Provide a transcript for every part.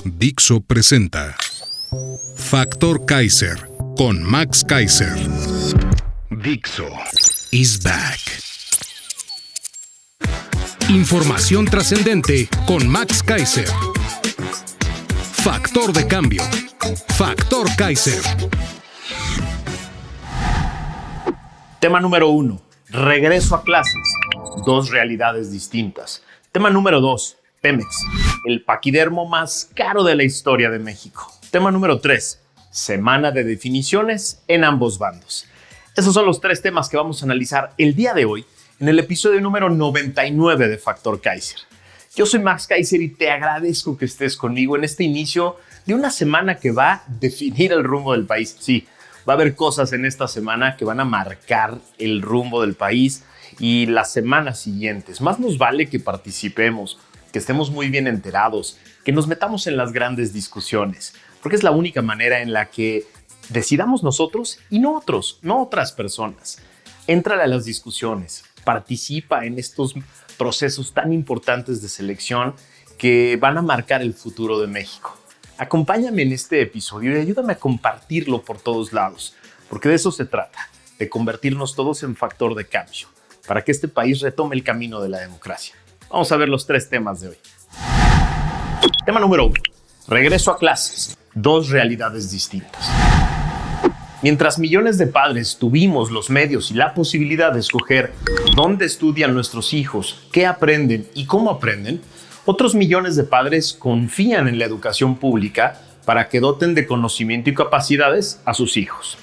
Dixo presenta Factor Kaiser con Max Kaiser. Dixo is back. Información trascendente con Max Kaiser. Factor de cambio. Factor Kaiser. Tema número 1. Regreso a clases. Dos realidades distintas. Tema número 2. Pemex, el paquidermo más caro de la historia de México. Tema número 3. Semana de definiciones en ambos bandos. Esos son los 3 temas que vamos a analizar el día de hoy en el episodio número 99 de Factor Kaiser. Yo soy Max Kaiser y te agradezco que estés conmigo en este inicio de una semana que va a definir el rumbo del país. Sí, va a haber cosas en esta semana que van a marcar el rumbo del país y las semanas siguientes. Más nos vale que participemos, que estemos muy bien enterados, que nos metamos en las grandes discusiones, porque es la única manera en la que decidamos nosotros y no otros, no otras personas. Éntrale a las discusiones, participa en estos procesos tan importantes de selección que van a marcar el futuro de México. Acompáñame en este episodio y ayúdame a compartirlo por todos lados, porque de eso se trata, de convertirnos todos en factor de cambio, para que este país retome el camino de la democracia. Vamos a ver los 3 temas de hoy. Tema número 1. Regreso a clases. Dos realidades distintas. Mientras millones de padres tuvimos los medios y la posibilidad de escoger dónde estudian nuestros hijos, qué aprenden y cómo aprenden, otros millones de padres confían en la educación pública para que doten de conocimiento y capacidades a sus hijos.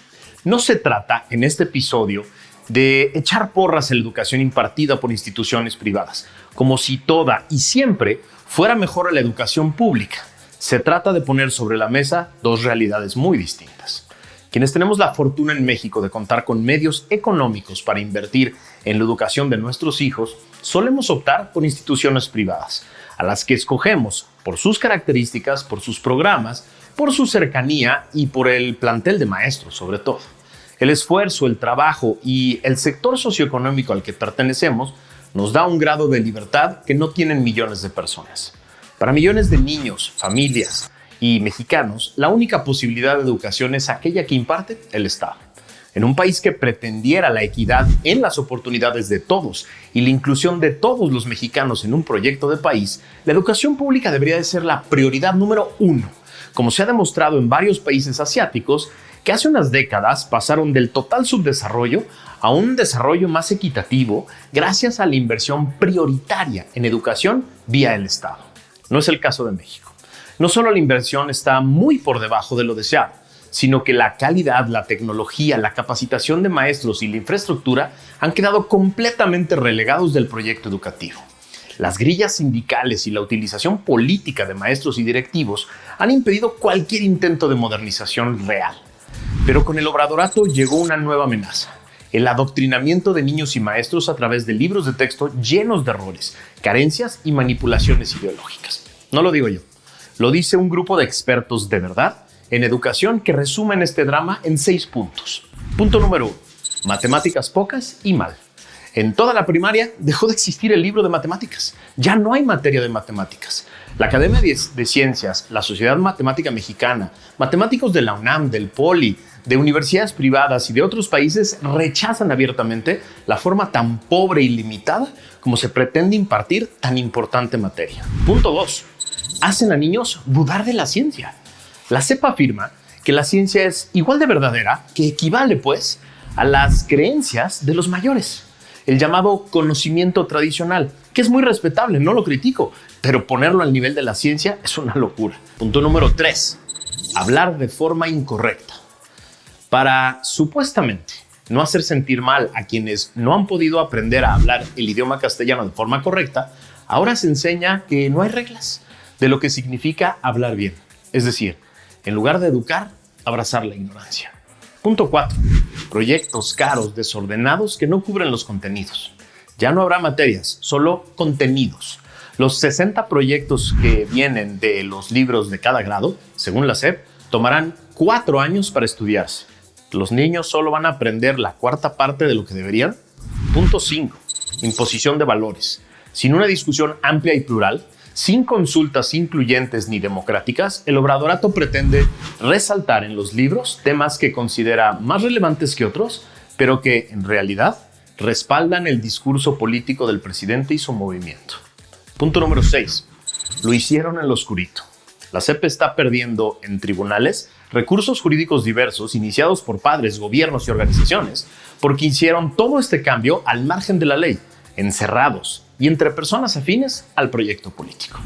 No se trata, en este episodio, de echar porras a la educación impartida por instituciones privadas, como si toda y siempre fuera mejor la educación pública. Se trata de poner sobre la mesa dos realidades muy distintas. Quienes tenemos la fortuna en México de contar con medios económicos para invertir en la educación de nuestros hijos, solemos optar por instituciones privadas, a las que escogemos por sus características, por sus programas, por su cercanía y por el plantel de maestros sobre todo. El esfuerzo, el trabajo y el sector socioeconómico al que pertenecemos nos da un grado de libertad que no tienen millones de personas. Para millones de niños, familias y mexicanos, la única posibilidad de educación es aquella que imparte el Estado. En un país que pretendiera la equidad en las oportunidades de todos y la inclusión de todos los mexicanos en un proyecto de país, la educación pública debería de ser la prioridad número 1, como se ha demostrado en varios países asiáticos que hace unas décadas pasaron del total subdesarrollo a un desarrollo más equitativo gracias a la inversión prioritaria en educación vía el Estado. No es el caso de México. No solo la inversión está muy por debajo de lo deseado, sino que la calidad, la tecnología, la capacitación de maestros y la infraestructura han quedado completamente relegados del proyecto educativo. Las grillas sindicales y la utilización política de maestros y directivos han impedido cualquier intento de modernización real. Pero con el obradorato llegó una nueva amenaza: el adoctrinamiento de niños y maestros a través de libros de texto llenos de errores, carencias y manipulaciones ideológicas. No lo digo yo, lo dice un grupo de expertos de verdad en educación que resumen este drama en 6 puntos. Punto número 1. Matemáticas pocas y mal. En toda la primaria dejó de existir el libro de matemáticas. Ya no hay materia de matemáticas. La Academia de Ciencias, la Sociedad Matemática Mexicana, matemáticos de la UNAM, del POLI, de universidades privadas y de otros países rechazan abiertamente la forma tan pobre y limitada como se pretende impartir tan importante materia. Punto 2. Hacen a niños dudar de la ciencia. La CEP afirma que la ciencia es igual de verdadera, que equivale, pues, a las creencias de los mayores. El llamado conocimiento tradicional, que es muy respetable, no lo critico, pero ponerlo al nivel de la ciencia es una locura. Punto número 3. Hablar de forma incorrecta. Para, supuestamente, no hacer sentir mal a quienes no han podido aprender a hablar el idioma castellano de forma correcta, ahora se enseña que no hay reglas de lo que significa hablar bien. Es decir, en lugar de educar, abrazar la ignorancia. Punto 4. Proyectos caros, desordenados que no cubren los contenidos. Ya no habrá materias, solo contenidos. Los 60 proyectos que vienen de los libros de cada grado, según la SEP, tomarán 4 años para estudiarse. ¿Los niños solo van a aprender la cuarta parte de lo que deberían? Punto 5. Imposición de valores. Sin una discusión amplia y plural, Sin consultas incluyentes ni democráticas, el obradorato pretende resaltar en los libros temas que considera más relevantes que otros, pero que en realidad respaldan el discurso político del presidente y su movimiento. Punto número 6. Lo hicieron en lo oscurito. La CEP está perdiendo en tribunales recursos jurídicos diversos iniciados por padres, gobiernos y organizaciones porque hicieron todo este cambio al margen de la ley, encerrados y entre personas afines al proyecto político.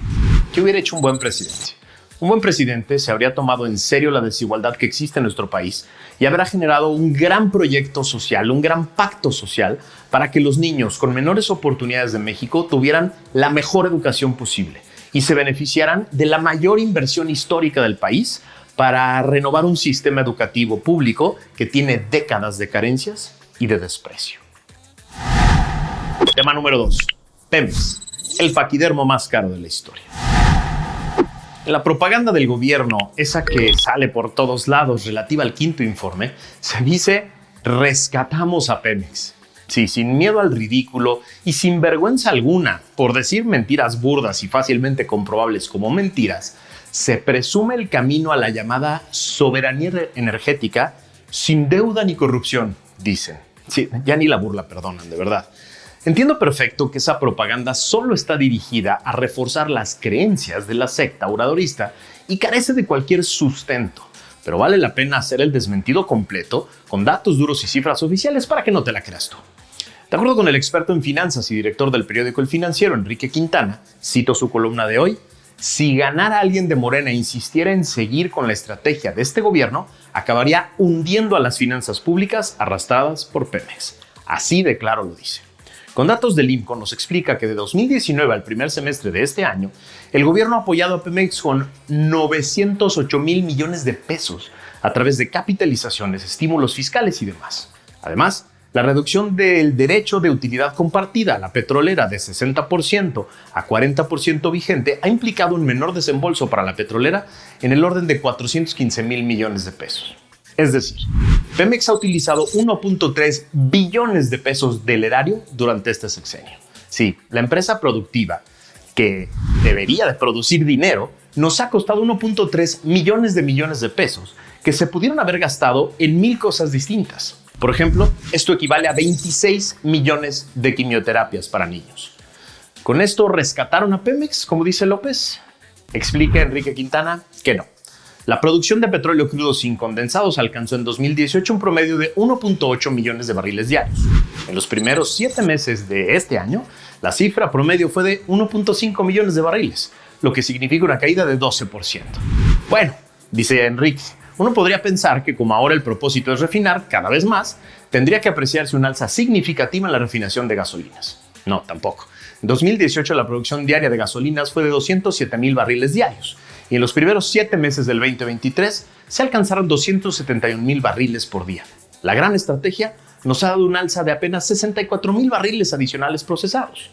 ¿Qué hubiera hecho un buen presidente? Un buen presidente se habría tomado en serio la desigualdad que existe en nuestro país y habrá generado un gran proyecto social, un gran pacto social para que los niños con menores oportunidades de México tuvieran la mejor educación posible y se beneficiaran de la mayor inversión histórica del país para renovar un sistema educativo público que tiene décadas de carencias y de desprecio. Tema número 2. Pemex, el paquidermo más caro de la historia. En la propaganda del gobierno, esa que sale por todos lados relativa al quinto informe, se dice rescatamos a Pemex. Sí, sin miedo al ridículo y sin vergüenza alguna por decir mentiras burdas y fácilmente comprobables como mentiras, se presume el camino a la llamada soberanía energética sin deuda ni corrupción, dicen. Sí, ya ni la burla perdonan, de verdad. Entiendo perfecto que esa propaganda solo está dirigida a reforzar las creencias de la secta obradorista y carece de cualquier sustento, pero vale la pena hacer el desmentido completo con datos duros y cifras oficiales para que no te la creas tú. De acuerdo con el experto en finanzas y director del periódico El Financiero, Enrique Quintana, cito su columna de hoy: si ganara alguien de Morena e insistiera en seguir con la estrategia de este gobierno, acabaría hundiendo a las finanzas públicas arrastradas por Pemex. Así de claro lo dice. Con datos del INCO nos explica que de 2019 al primer semestre de este año, el gobierno ha apoyado a Pemex con 908 mil millones de pesos a través de capitalizaciones, estímulos fiscales y demás. Además, la reducción del derecho de utilidad compartida a la petrolera de 60% a 40% vigente ha implicado un menor desembolso para la petrolera en el orden de 415 mil millones de pesos. Es decir, Pemex ha utilizado 1.3 billones de pesos del erario durante este sexenio. Sí, la empresa productiva, que debería de producir dinero, nos ha costado 1.3 millones de pesos que se pudieron haber gastado en 1000 cosas distintas. Por ejemplo, esto equivale a 26 millones de quimioterapias para niños. ¿Con esto rescataron a Pemex, como dice López? Explica Enrique Quintana que no. La producción de petróleo crudo sin condensados alcanzó en 2018 un promedio de 1.8 millones de barriles diarios. En los primeros 7 meses de este año, la cifra promedio fue de 1.5 millones de barriles, lo que significa una caída de 12%. Bueno, dice Enrique, uno podría pensar que como ahora el propósito es refinar cada vez más, tendría que apreciarse un alza significativa en la refinación de gasolinas. No, tampoco. En 2018 la producción diaria de gasolinas fue de 207 mil barriles diarios y en los primeros 7 meses del 2023 se alcanzaron 271 mil barriles por día. La gran estrategia nos ha dado un alza de apenas 64 mil barriles adicionales procesados.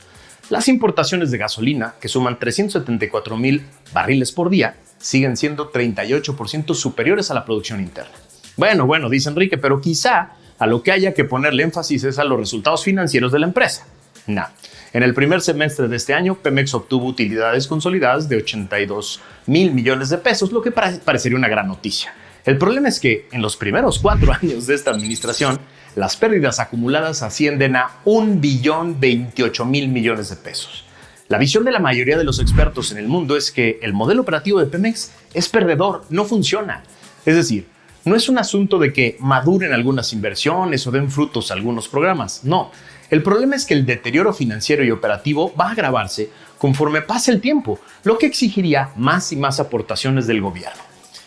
Las importaciones de gasolina, que suman 374 mil barriles por día, siguen siendo 38% superiores a la producción interna. Bueno, dice Enrique, pero quizá a lo que haya que ponerle énfasis es a los resultados financieros de la empresa. No. En el primer semestre de este año, Pemex obtuvo utilidades consolidadas de 82 mil millones de pesos, lo que parecería una gran noticia. El problema es que en los primeros 4 años de esta administración, las pérdidas acumuladas ascienden a 1.028 mil millones de pesos. La visión de la mayoría de los expertos en el mundo es que el modelo operativo de Pemex es perdedor, no funciona. Es decir, no es un asunto de que maduren algunas inversiones o den frutos algunos programas, no. El problema es que el deterioro financiero y operativo va a agravarse conforme pase el tiempo, lo que exigiría más y más aportaciones del gobierno.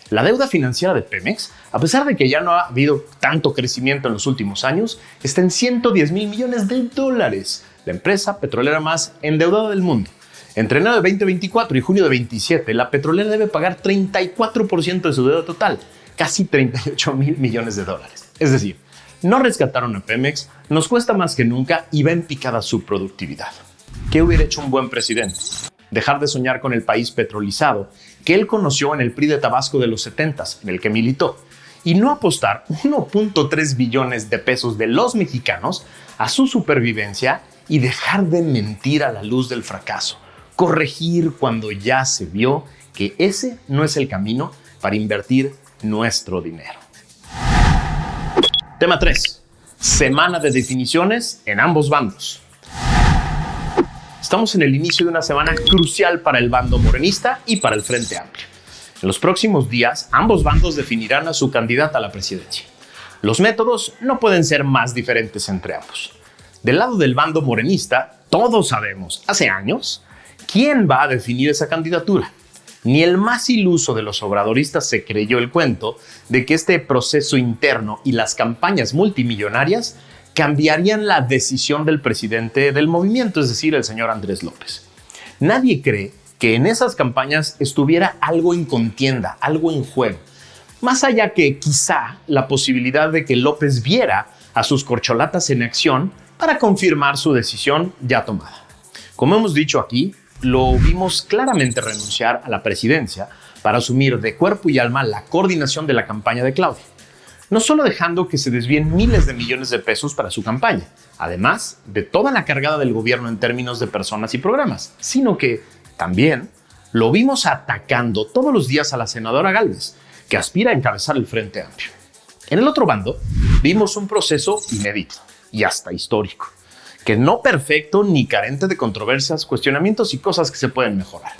La deuda financiera de Pemex, a pesar de que ya no ha habido tanto crecimiento en los últimos años, está en 110 mil millones de dólares, la empresa petrolera más endeudada del mundo. Entre enero de 2024 y junio de 2027, la petrolera debe pagar 34% de su deuda total, casi 38 mil millones de dólares. Es decir, no rescataron a Pemex, nos cuesta más que nunca y va en picada su productividad. ¿Qué hubiera hecho un buen presidente? Dejar de soñar con el país petrolizado que él conoció en el PRI de Tabasco de los 70s, en el que militó, y no apostar 1.3 billones de pesos de los mexicanos a su supervivencia y dejar de mentir a la luz del fracaso, corregir cuando ya se vio que ese no es el camino para invertir nuestro dinero. Tema 3. Semana de definiciones en ambos bandos. Estamos en el inicio de una semana crucial para el bando morenista y para el Frente Amplio. En los próximos días, ambos bandos definirán a su candidata a la presidencia. Los métodos no pueden ser más diferentes entre ambos. Del lado del bando morenista, todos sabemos, hace años, quién va a definir esa candidatura. Ni el más iluso de los obradoristas se creyó el cuento de que este proceso interno y las campañas multimillonarias cambiarían la decisión del presidente del movimiento, es decir, el señor Andrés López. Nadie cree que en esas campañas estuviera algo en contienda, algo en juego. Más allá que quizá la posibilidad de que López viera a sus corcholatas en acción para confirmar su decisión ya tomada. Como hemos dicho aquí, lo vimos claramente renunciar a la presidencia para asumir de cuerpo y alma la coordinación de la campaña de Claudia. No solo dejando que se desvíen miles de millones de pesos para su campaña, además de toda la cargada del gobierno en términos de personas y programas, sino que también lo vimos atacando todos los días a la senadora Gálvez, que aspira a encabezar el Frente Amplio. En el otro bando, vimos un proceso inédito y hasta histórico, que no perfecto ni carente de controversias, cuestionamientos y cosas que se pueden mejorar.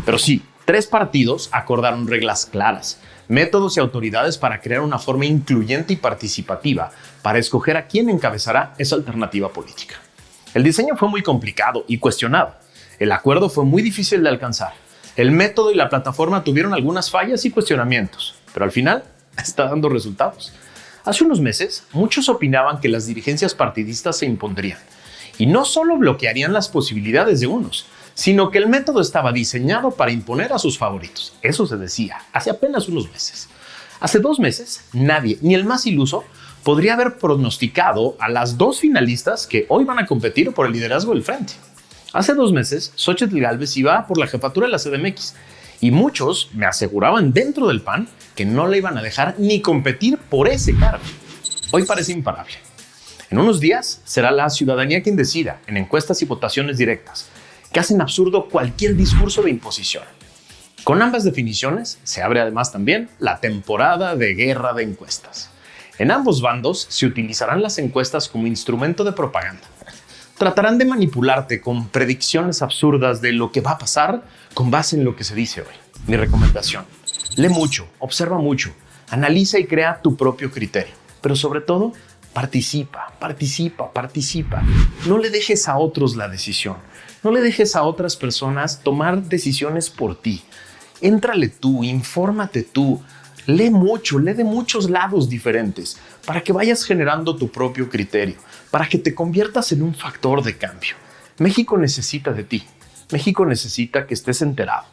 Pero sí, 3 partidos acordaron reglas claras, métodos y autoridades para crear una forma incluyente y participativa para escoger a quién encabezará esa alternativa política. El diseño fue muy complicado y cuestionado. El acuerdo fue muy difícil de alcanzar. El método y la plataforma tuvieron algunas fallas y cuestionamientos, pero al final está dando resultados. Hace unos meses, muchos opinaban que las dirigencias partidistas se impondrían y no solo bloquearían las posibilidades de unos, sino que el método estaba diseñado para imponer a sus favoritos. Eso se decía hace apenas unos meses. Hace 2 meses, nadie, ni el más iluso, podría haber pronosticado a las 2 finalistas que hoy van a competir por el liderazgo del frente. Hace 2 meses, Xóchitl Gálvez iba por la jefatura de la CDMX y muchos me aseguraban dentro del PAN que no le iban a dejar ni competir por ese cargo. Hoy parece imparable. En unos días será la ciudadanía quien decida en encuestas y votaciones directas que hacen absurdo cualquier discurso de imposición. Con ambas definiciones se abre además también la temporada de guerra de encuestas. En ambos bandos se utilizarán las encuestas como instrumento de propaganda. Tratarán de manipularte con predicciones absurdas de lo que va a pasar con base en lo que se dice hoy. Mi recomendación: lee mucho, observa mucho, analiza y crea tu propio criterio, pero sobre todo participa. No le dejes a otros la decisión. No le dejes a otras personas tomar decisiones por ti. Éntrale tú, infórmate tú, lee mucho, lee de muchos lados diferentes para que vayas generando tu propio criterio, para que te conviertas en un factor de cambio. México necesita de ti. México necesita que estés enterado.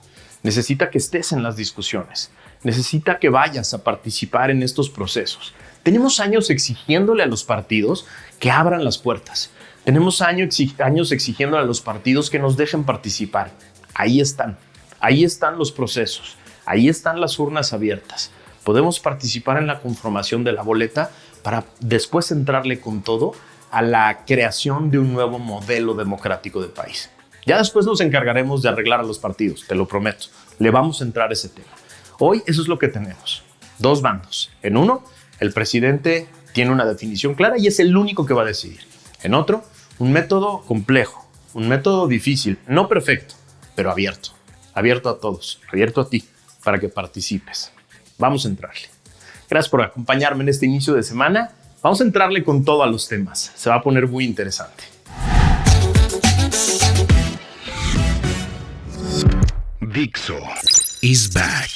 Necesita que estés en las discusiones. Necesita que vayas a participar en estos procesos. Tenemos años exigiéndole a los partidos que abran las puertas. Tenemos años exigiéndole a los partidos que nos dejen participar. Ahí están los procesos. Ahí están las urnas abiertas. Podemos participar en la conformación de la boleta para después entrarle con todo a la creación de un nuevo modelo democrático de país. Ya después nos encargaremos de arreglar a los partidos, te lo prometo. Le vamos a entrar a ese tema. Hoy eso es lo que tenemos. 2 bandos. En uno, el presidente tiene una definición clara y es el único que va a decidir. En otro, un método complejo, un método difícil, no perfecto, pero abierto. Abierto a todos, abierto a ti, para que participes. Vamos a entrarle. Gracias por acompañarme en este inicio de semana. Vamos a entrarle con todo a los temas. Se va a poner muy interesante. Dixo is back.